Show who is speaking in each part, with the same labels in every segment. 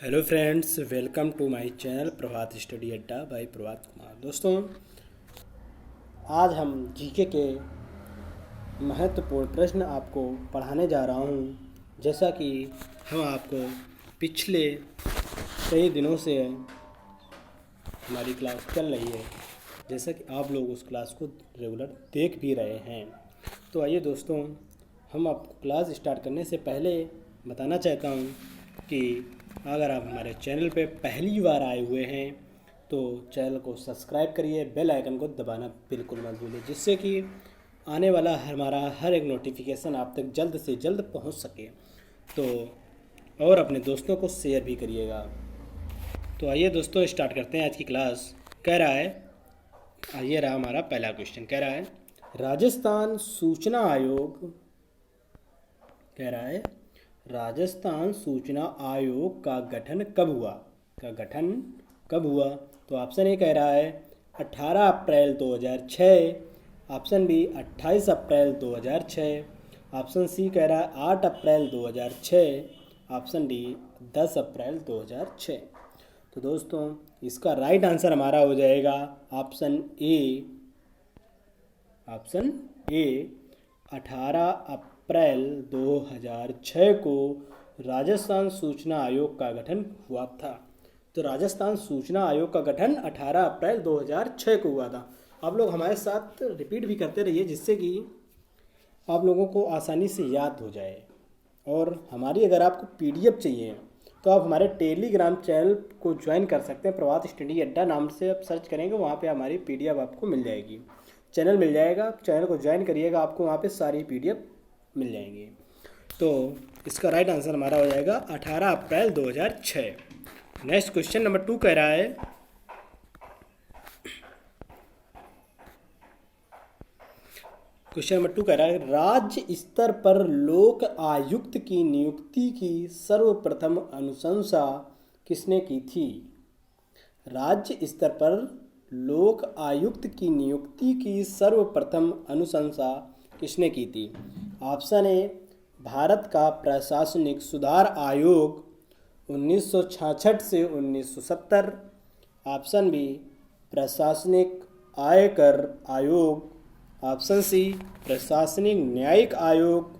Speaker 1: Hello friends, welcome to my channel Prabhat study Adda by Prabhat Kumar. दोस्तों, आज हम जीके के महत्वपूर्ण प्रश्न आपको पढ़ाने जा रहा हूं। जैसा कि हम आपको पिछले कई दिनों से हमारी क्लास चल रही है, जैसा कि आप लोग उस क्लास को रेगुलर देख भी रहे हैं। तो आइए दोस्तों, हम आपको क्लास स्टार्ट करने से पहले बताना चाहता हूं कि अगर आप हमारे चैनल पे पहली बार आए हुए हैं तो चैनल को सब्सक्राइब करिए, बेल आइकन को दबाना बिल्कुल मत भूलिए, जिससे कि आने वाला हमारा हर एक नोटिफिकेशन आप तक जल्द से जल्द पहुंच सके। तो और अपने दोस्तों को शेयर भी करिएगा। तो आइए दोस्तों, स्टार्ट करते हैं आज की क्लास। कह रहा है, आइए रहा हमारा पहला क्वेश्चन। कह रहा है राजस्थान सूचना आयोग, कह रहा है राजस्थान सूचना आयोग का गठन कब हुआ। तो ऑप्शन ए कह रहा है 18 अप्रैल 2006, ऑप्शन बी 28 अप्रैल 2006, ऑप्शन सी कह रहा है 8 अप्रैल 2006, ऑप्शन डी 10 अप्रैल 2006। तो दोस्तों, इसका राइट आंसर हमारा हो जाएगा ऑप्शन ए 18 अप्रैल 2006 को राजस्थान सूचना आयोग का गठन हुआ था। तो राजस्थान सूचना आयोग का गठन 18 अप्रैल 2006 को हुआ था। आप लोग हमारे साथ रिपीट भी करते रहिए, जिससे कि आप लोगों को आसानी से याद हो जाए। और हमारी अगर आपको पीडीएफ चाहिए तो आप हमारे टेलीग्राम चैनल को ज्वाइन कर सकते हैं। प्रभात स्टडी अड्डा नाम से आप सर्च करेंगे, वहाँ पे हमारी पीडीएफ आपको मिल जाएगी, चैनल मिल जाएगा। चैनल को ज्वाइन करिएगा, आपको वहाँ पे सारी पीडीएफ मिल जाएंगी। तो इसका राइट आंसर हमारा हो जाएगा 18 अप्रैल 2006। नेक्स्ट क्वेश्चन नंबर 2 कह रहा है, क्वेश्चन नंबर 2 कह रहा है राज्य स्तर पर लोक आयुक्त की नियुक्ति की सर्वप्रथम अनुशंसा किसने की थी। राज्य स्तर पर लोक आयुक्त की नियुक्ति की सर्वप्रथम अनुशंसा किसने की थी। ऑप्शन ए भारत का प्रशासनिक सुधार आयोग 1966 से 1970, ऑप्शन बी प्रशासनिक आयकर आयोग, ऑप्शन सी प्रशासनिक न्यायिक आयोग,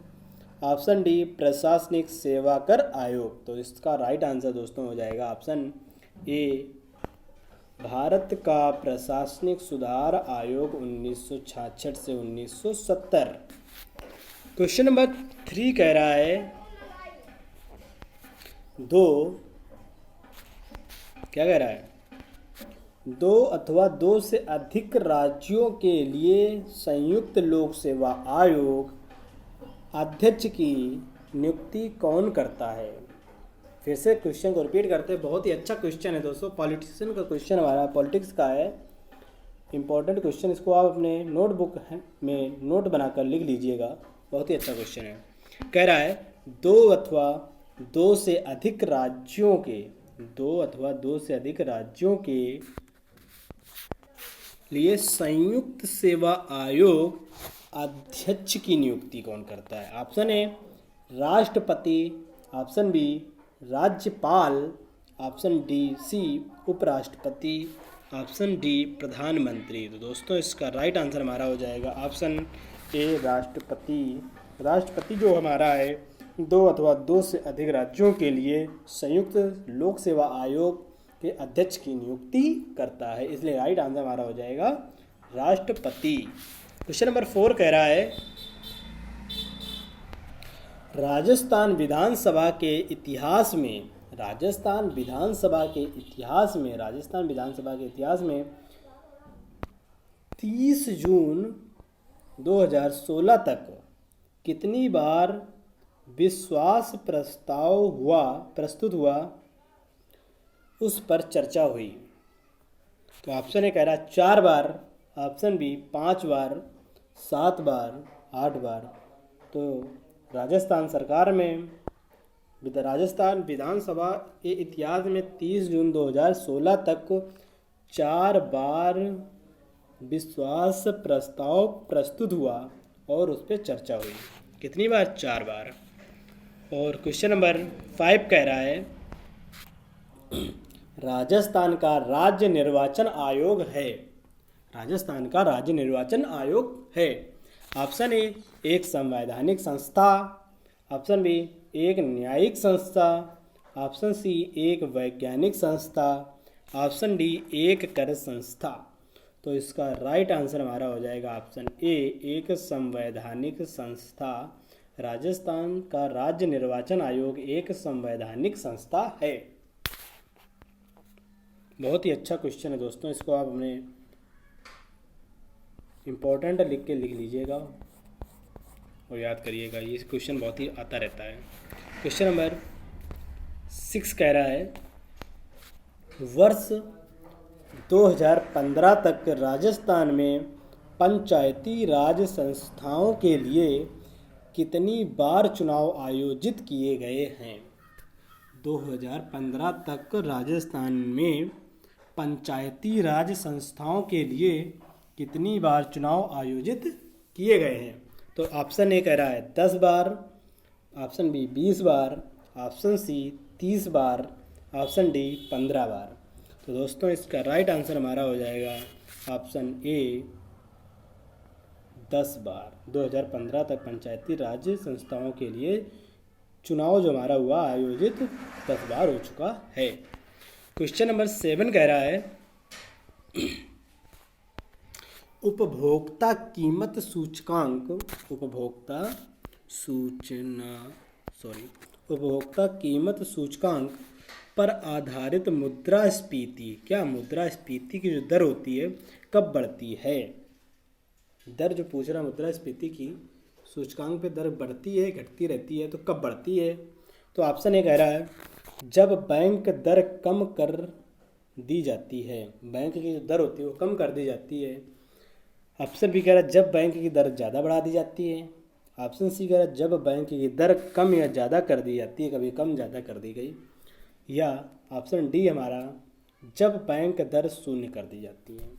Speaker 1: ऑप्शन डी प्रशासनिक सेवाकर आयोग। तो इसका राइट आंसर दोस्तों हो जाएगा ऑप्शन ए भारत का प्रशासनिक सुधार आयोग 1966 से 1970। क्वेश्चन नंबर 3 कह रहा है क्या कह रहा है 2 अथवा 2 से अधिक राज्यों के लिए संयुक्त लोक सेवा आयोग अध्यक्ष की नियुक्ति कौन करता है। फिर से क्वेश्चन को रिपीट करते हैं, बहुत ही अच्छा क्वेश्चन है दोस्तों। पॉलिटिशियन का क्वेश्चन हमारा पॉलिटिक्स का है, इंपॉर्टेंट क्वेश्चन। इसको आप अपने नोटबुक में नोट बनाकर लिख लीजिएगा, बहुत ही अच्छा क्वेश्चन है। कह रहा है 2 अथवा 2 से अधिक राज्यों के लिए संयुक्त सेवा आयोग अध्यक्ष की नियुक्ति कौन करता है। ऑप्शन ए राष्ट्रपति, ऑप्शन बी राज्यपाल, ऑप्शन डी सी उपराष्ट्रपति, ऑप्शन डी प्रधानमंत्री। तो दोस्तों, इसका राइट आंसर हमारा हो जाएगा ऑप्शन ए राष्ट्रपति। राष्ट्रपति जो हमारा है 2 अथवा 2 से अधिक राज्यों के लिए संयुक्त लोक सेवा आयोग के अध्यक्ष की नियुक्ति करता है, इसलिए राइट आंसर हमारा हो जाएगा राष्ट्रपति। क्वेश्चन नंबर 4 कह रहा है राजस्थान विधानसभा के इतिहास में 30 जून 2016 तक कितनी बार विश्वास प्रस्तुत हुआ उस पर चर्चा हुई। तो ऑप्शन ए कह रहा है 4 बार, ऑप्शन बी 5 बार, 7 बार, 8 बार। तो राजस्थान विधानसभा के इतिहास में 30 जून 2016 तक 4 बार विश्वास प्रस्ताव प्रस्तुत हुआ और उस पर चर्चा हुई। कितनी बार? 4 बार। और क्वेश्चन नंबर 5 कह रहा है राजस्थान का राज्य निर्वाचन आयोग है? राजस्थान का राज्य निर्वाचन आयोग है। ऑप्शन ए एक संवैधानिक संस्था, ऑप्शन बी एक न्यायिक संस्था, ऑप्शन सी एक वैज्ञानिक संस्था, ऑप्शन डी एक कर संस्था। तो इसका राइट आंसर हमारा हो जाएगा ऑप्शन ए एक संवैधानिक संस्था। राजस्थान का राज्य निर्वाचन आयोग एक संवैधानिक संस्था है। बहुत ही अच्छा क्वेश्चन है दोस्तों, इसको आप अपने इम्पोर्टेंट लिख लीजिएगा और याद करिएगा, ये क्वेश्चन बहुत ही आता रहता है। क्वेश्चन नंबर 6 कह रहा है वर्ष 2015 तक राजस्थान में पंचायती राज संस्थाओं के लिए कितनी बार चुनाव आयोजित किए गए हैं? 2015 तक राजस्थान में पंचायती राज संस्थाओं के लिए कितनी बार चुनाव आयोजित किए गए हैं? तो ऑप्शन ए कह रहा है 10 बार, ऑप्शन बी 20 बार, ऑप्शन सी 30 बार, ऑप्शन डी 15 बार। तो दोस्तों इसका राइट आंसर हमारा हो जाएगा ऑप्शन ए 10 बार। 2015 तक पंचायती राज संस्थाओं के लिए चुनाव जो हमारा हुआ आयोजित 10 बार हो चुका है। क्वेश्चन नंबर 7 कह रहा है उपभोक्ता कीमत सूचकांक उपभोक्ता कीमत सूचकांक पर आधारित मुद्रास्फीति, क्या मुद्रास्फीति की जो दर होती है कब बढ़ती है? दर जो पूछ रहा मुद्रास्फीति की सूचकांक पे दर बढ़ती है घटती रहती है, तो कब बढ़ती है? तो ऑप्शन ए कह रहा है जब बैंक दर कम कर दी जाती है, बैंक की जो दर होती है वो कम कर दी जाती है। ऑप्शन बी कह रहा है जब बैंक की दर ज़्यादा बढ़ा दी जाती है। ऑप्शन सी कह रहा है जब बैंक की दर कम या ज़्यादा कर दी जाती है, कभी कम ज़्यादा कर दी गई। या ऑप्शन डी हमारा जब बैंक दर शून्य कर दी जाती है।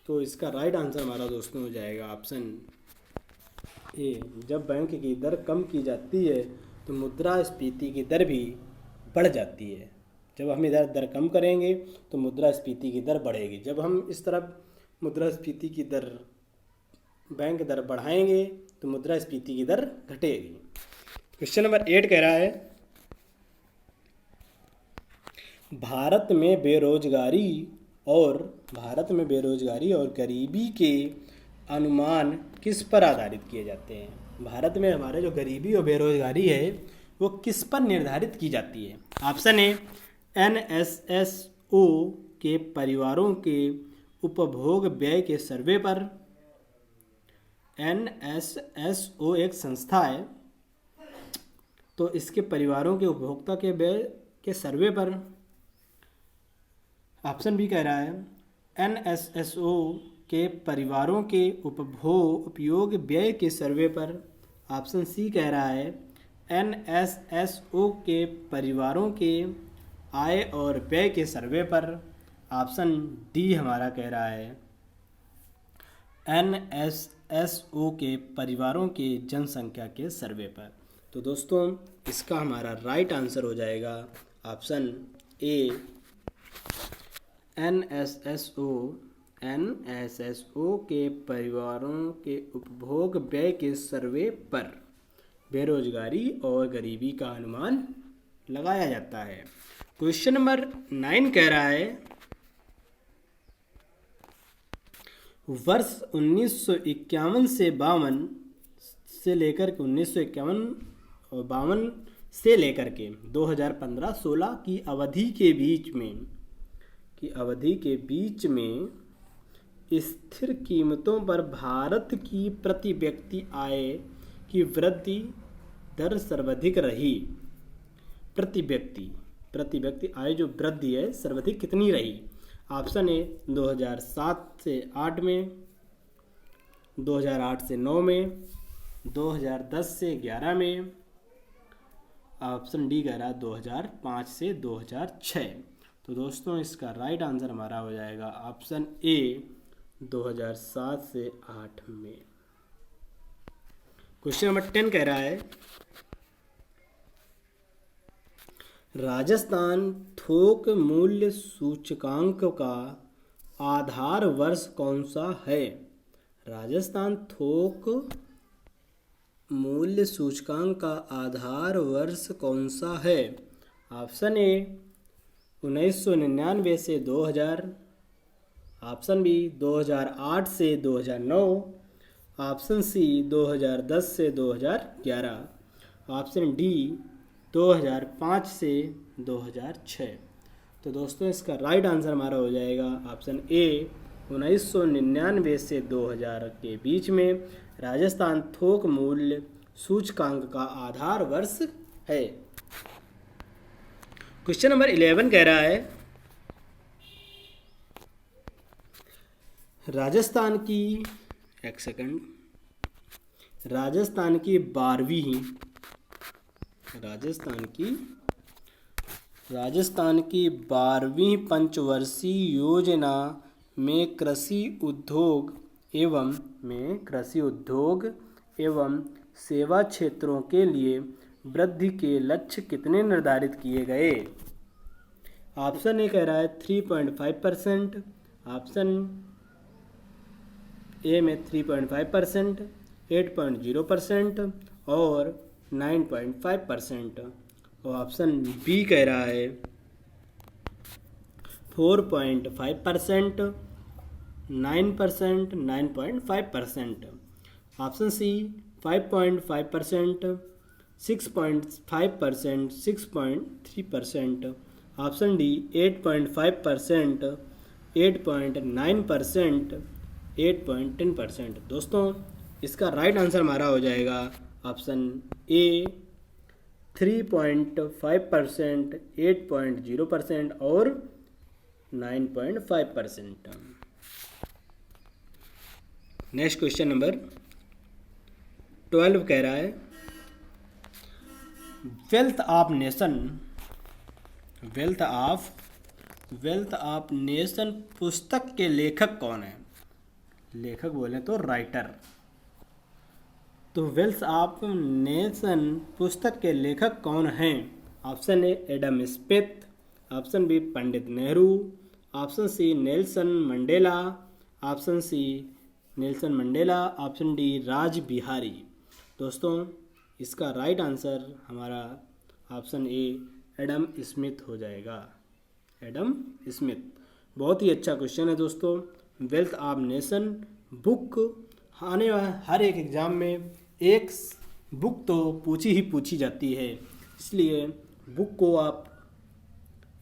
Speaker 1: तो इसका राइट आंसर हमारा दोस्तों हो जाएगा ऑप्शन ए जब बैंक की दर कम की जाती है तो मुद्रास्फीति की दर भी बढ़ जाती है। जब हम इधर दर कम करेंगे तो मुद्रास्फीति की दर बढ़ेगी, जब हम इस तरफ मुद्रास्फीति की दर बैंक दर बढ़ाएंगे तो मुद्रास्फीति की दर घटेगी। क्वेश्चन नंबर 8 कह रहा है भारत में बेरोजगारी और गरीबी के अनुमान किस पर आधारित किए जाते हैं? भारत में हमारे जो गरीबी और बेरोजगारी है वो किस पर निर्धारित की जाती है? ऑप्शन ए NSSO के परिवारों के उपभोग व्यय के सर्वे पर। NSSO एक संस्था है, तो इसके परिवारों के उपभोक्ता के व्यय के सर्वे पर। ऑप्शन बी कह रहा है NSSO के परिवारों के उपयोग व्यय के सर्वे पर। ऑप्शन सी कह रहा है NSSO के परिवारों के आय और व्यय के सर्वे पर। ऑप्शन डी हमारा कह रहा है NSSO के परिवारों के जनसंख्या के सर्वे पर। तो दोस्तों इसका हमारा राइट आंसर हो जाएगा ऑप्शन ए NSSO के परिवारों के उपभोग व्यय के सर्वे पर बेरोजगारी और गरीबी का अनुमान लगाया जाता है। क्वेश्चन नंबर 9 कह रहा है वर्ष 1951 से 52 से लेकर के 1951 और 52 से लेकर के 2015-16 की अवधि के बीच में स्थिर कीमतों पर भारत की प्रति व्यक्ति आय की वृद्धि दर सर्वाधिक रही। प्रति व्यक्ति आय जो वृद्धि है सर्वाधिक कितनी रही? ऑप्शन ए 2007 से 8 में, 2008 से 9 में, 2010 से 11 में। ऑप्शन डी कह रहा है 2005 से 2006। तो दोस्तों इसका राइट आंसर हमारा हो जाएगा ऑप्शन ए 2007 से 8 में। क्वेश्चन नंबर 10 कह रहा है राजस्थान थोक मूल्य सूचकांक का आधार वर्ष कौन सा है? राजस्थान थोक मूल्य सूचकांक का आधार वर्ष कौन सा है? ऑप्शन ए 1999 से 2000, ऑप्शन बी 2008 से 2009, ऑप्शन सी 2010 से 2011, ऑप्शन डी 2005 से 2006। तो दोस्तों इसका राइट आंसर हमारा हो जाएगा ऑप्शन ए 1999 से 2000 के बीच में राजस्थान थोक मूल्य सूचकांक का आधार वर्ष है। क्वेश्चन नंबर 11 कह रहा है राजस्थान की 12वीं पंचवर्षीय योजना में कृषि उद्योग एवं सेवा क्षेत्रों के लिए वृद्धि के लक्ष्य कितने निर्धारित किए गए? ऑप्शन ए कह रहा है 3.5%, ऑप्शन ए में 3.5%, 8.0% और 9.5%, और ऑप्शन बी कह रहा है 4.5%, 9%, 9.5%, ऑप्शन सी 5.5%, 6.5%, 6.3%, ऑप्शन डी 8.5%, 8.9%, 8.10%। दोस्तों इसका राइट आंसर हमारा हो जाएगा ऑप्शन ए 3.5%, 8.0% और 9.5%। नेक्स्ट क्वेश्चन नंबर 12 कह रहा है वेल्थ ऑफ नेशन पुस्तक के लेखक कौन है? लेखक बोले तो राइटर। तो वेल्थ ऑफ नेशन पुस्तक के लेखक कौन हैं? Option A Adam Smith, option B Pandit Nehru, option C Nelson Mandela, option C Nelson Mandela, option D Raj Bihari. दोस्तों इसका राइट आंसर हमारा ऑप्शन ए एडम स्मिथ हो जाएगा। Adam Smith. बहुत ही अच्छा क्वेश्चन है दोस्तों। वेल्थ ऑफ नेशन बुक आने वाले हर एक एग्ज़ाम में एक बुक तो पूछी जाती है, इसलिए बुक को आप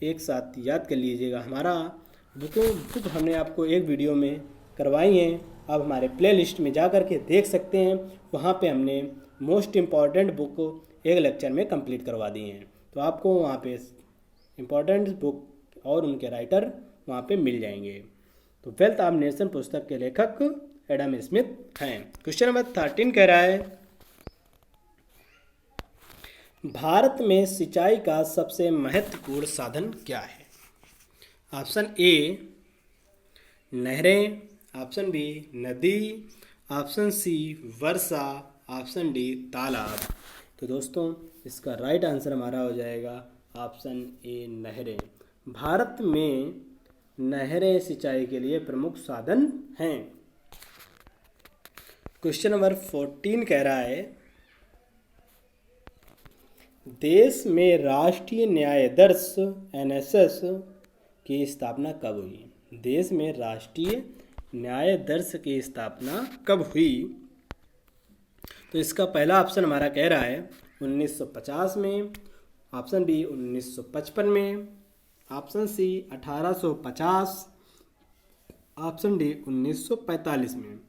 Speaker 1: एक साथ याद कर लीजिएगा। हमारा बुक हमने आपको एक वीडियो में करवाई हैं, आप हमारे प्लेलिस्ट में जा कर के देख सकते हैं। वहाँ पे हमने मोस्ट इम्पॉर्टेंट बुक को एक लेक्चर में कंप्लीट करवा दिए हैं, तो आपको वहाँ पे इम्पॉर्टेंट बुक और उनके राइटर वहाँ पे मिल जाएंगे। तो वेल्थ ऑफ नेशन पुस्तक के लेखक एडम स्मिथ हैं। क्वेश्चन नंबर 13 कह रहा है भारत में सिंचाई का सबसे महत्वपूर्ण साधन क्या है? ऑप्शन ए नहरें, ऑप्शन बी नदी, ऑप्शन सी वर्षा, ऑप्शन डी तालाब। तो दोस्तों इसका राइट आंसर हमारा हो जाएगा ऑप्शन ए नहरें। भारत में नहरें सिंचाई के लिए प्रमुख साधन हैं। क्वेश्चन नंबर 14 कह रहा है देश में राष्ट्रीय न्यायाधीश एनएसएस की स्थापना कब हुई? देश में राष्ट्रीय न्यायाधीश की स्थापना कब हुई? तो इसका पहला ऑप्शन हमारा कह रहा है 1950 में, ऑप्शन बी 1955 में, ऑप्शन सी 1850, ऑप्शन डी 1945 में।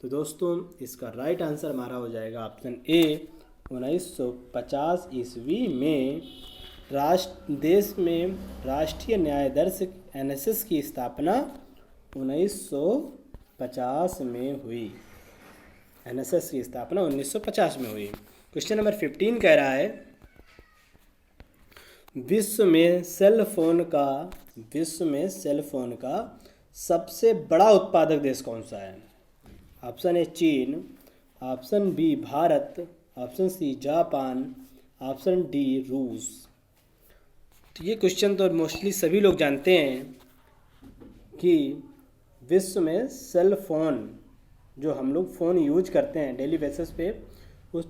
Speaker 1: तो दोस्तों इसका राइट आंसर हमारा हो जाएगा ऑप्शन ए 1950 ईस्वी में देश में राष्ट्रीय न्यायाधीश एनएसएस की स्थापना 1950 में हुई। एनएसएस की स्थापना 1950 में हुई। क्वेश्चन नंबर 15 कह रहा है विश्व में सेल फोन का सबसे बड़ा उत्पादक देश कौन सा है? ऑप्शन ए चीन, option B Bharat, option C Japan, option D रूस। तो ये क्वेश्चन तो मोस्टली सभी लोग जानते हैं कि विश्व में सेल फोन, जो हम लोग फ़ोन यूज करते हैं डेली बेसिस पे, उस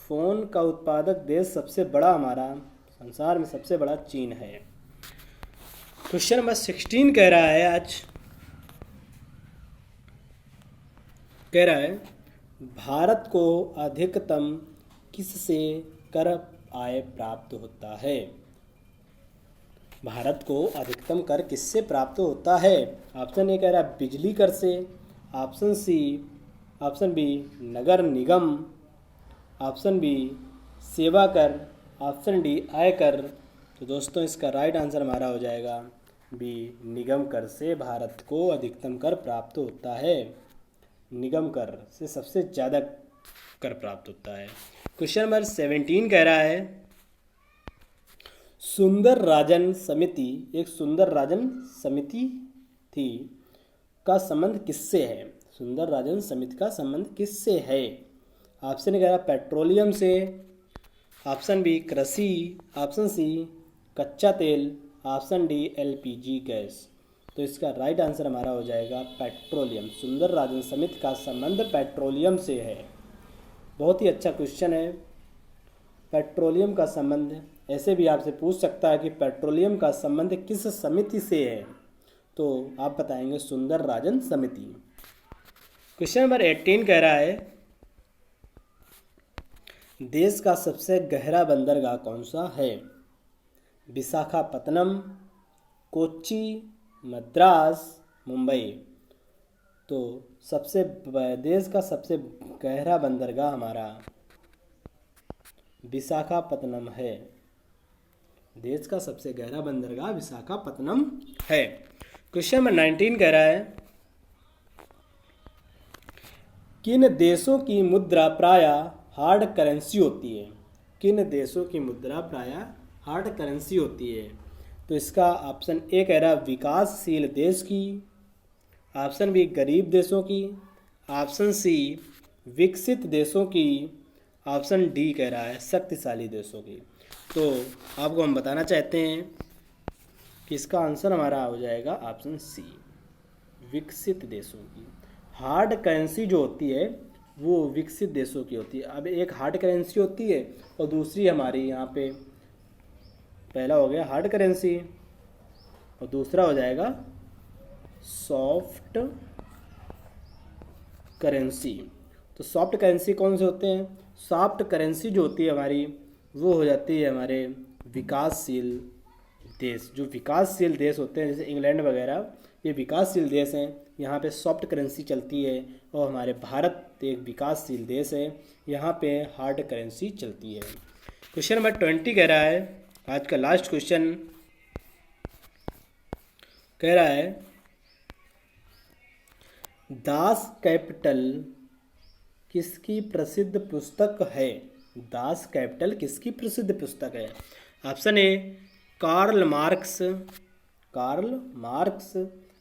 Speaker 1: फ़ोन का उत्पादक देश सबसे बड़ा हमारा संसार में सबसे बड़ा चीन है। क्वेश्चन नंबर 16 कह रहा है भारत को अधिकतम किससे कर आय प्राप्त होता है? भारत को अधिकतम कर किससे प्राप्त होता है? ऑप्शन ए कह रहा है बिजली कर से, ऑप्शन बी नगर निगम, ऑप्शन बी सेवा कर, ऑप्शन डी आय कर। तो दोस्तों इसका राइट आंसर हमारा हो जाएगा बी, निगम कर से भारत को अधिकतम कर प्राप्त होता है। निगम कर से सबसे ज़्यादा कर प्राप्त होता है। क्वेश्चन नंबर 17 कह रहा है सुंदर राजन समिति, एक सुंदर राजन समिति थी, का संबंध किससे है? सुंदर राजन समिति का संबंध किससे है? ऑप्शन कह रहा पेट्रोलियम से, ऑप्शन बी कृषि, ऑप्शन सी कच्चा तेल, ऑप्शन डी एलपीजी गैस। तो इसका राइट आंसर हमारा हो जाएगा पेट्रोलियम। सुंदर राजन समिति का संबंध पेट्रोलियम से है। बहुत ही अच्छा क्वेश्चन है। पेट्रोलियम का संबंध, ऐसे भी आपसे पूछ सकता है कि पेट्रोलियम का संबंध किस समिति से है, तो आप बताएंगे सुंदर राजन समिति। क्वेश्चन नंबर 18 कह रहा है देश का सबसे गहरा बंदरगाह कौन सा है? विशाखापत्तनम, कोच्चि, मद्रास, मुंबई। तो देश का सबसे गहरा बंदरगाह हमारा विशाखापत्तनम है। देश का सबसे गहरा बंदरगाह विशाखापत्तनम है। क्वेश्चन नंबर 19 कह रहा है किन देशों की मुद्रा प्रायः हार्ड करेंसी होती है? किन देशों की मुद्रा प्रायः हार्ड करेंसी होती है? तो इसका ऑप्शन ए कह रहा है विकासशील देश की, ऑप्शन बी गरीब देशों की, ऑप्शन सी विकसित देशों की, ऑप्शन डी कह रहा है शक्तिशाली देशों की। तो आपको हम बताना चाहते हैं कि इसका आंसर हमारा हो जाएगा ऑप्शन सी, विकसित देशों की। हार्ड करेंसी जो होती है वो विकसित देशों की होती है। अब एक हार्ड करेंसी होती है और दूसरी हमारी यहाँ पे, पहला हो गया हार्ड करेंसी और दूसरा हो जाएगा सॉफ्ट करेंसी। तो सॉफ्ट करेंसी कौन से होते हैं? सॉफ्ट करेंसी जो होती है हमारी, वो हो जाती है हमारे विकासशील देश। जो विकासशील देश होते हैं जैसे इंग्लैंड वगैरह, ये विकासशील देश हैं, यहाँ पे सॉफ्ट करेंसी चलती है। और हमारे भारत एक विकासशील देश है, यहाँ पे हार्ड करेंसी चलती है। क्वेश्चन नंबर 20 कह रहा है, आज का लास्ट क्वेश्चन कह रहा है दास कैपिटल किसकी प्रसिद्ध पुस्तक है? दास कैपिटल किसकी प्रसिद्ध पुस्तक है? Option A Karl Marx,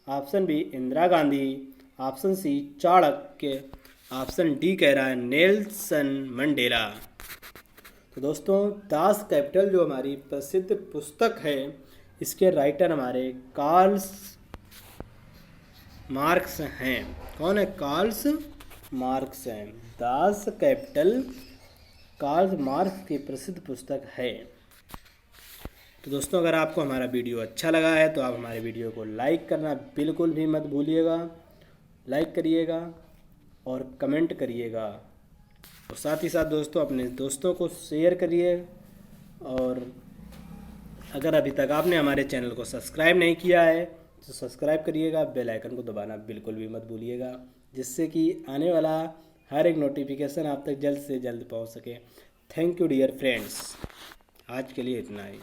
Speaker 1: option B Indira Gandhi, option C Chanakya, option D कह रहा है नेल्सन मंडेला। तो दोस्तों दास कैपिटल जो हमारी प्रसिद्ध पुस्तक है, इसके राइटर हमारे कार्ल मार्क्स हैं। कौन है? कार्ल मार्क्स हैं। दास कैपिटल कार्ल मार्क्स की प्रसिद्ध पुस्तक है। तो दोस्तों अगर आपको हमारा वीडियो अच्छा लगा है तो आप हमारे वीडियो को लाइक करना बिल्कुल भी मत भूलिएगा। लाइक करिएगा और कमेंट करिएगा, और साथ ही साथ दोस्तों अपने दोस्तों को शेयर करिए। और अगर अभी तक आपने हमारे चैनल को सब्सक्राइब नहीं किया है तो सब्सक्राइब करिएगा, बेल आइकन को दबाना बिल्कुल भी मत भूलिएगा, जिससे कि आने वाला हर एक नोटिफिकेशन आप तक जल्द से जल्द पहुंच सके। थैंक यू डियर फ्रेंड्स, आज के लिए इतना ही।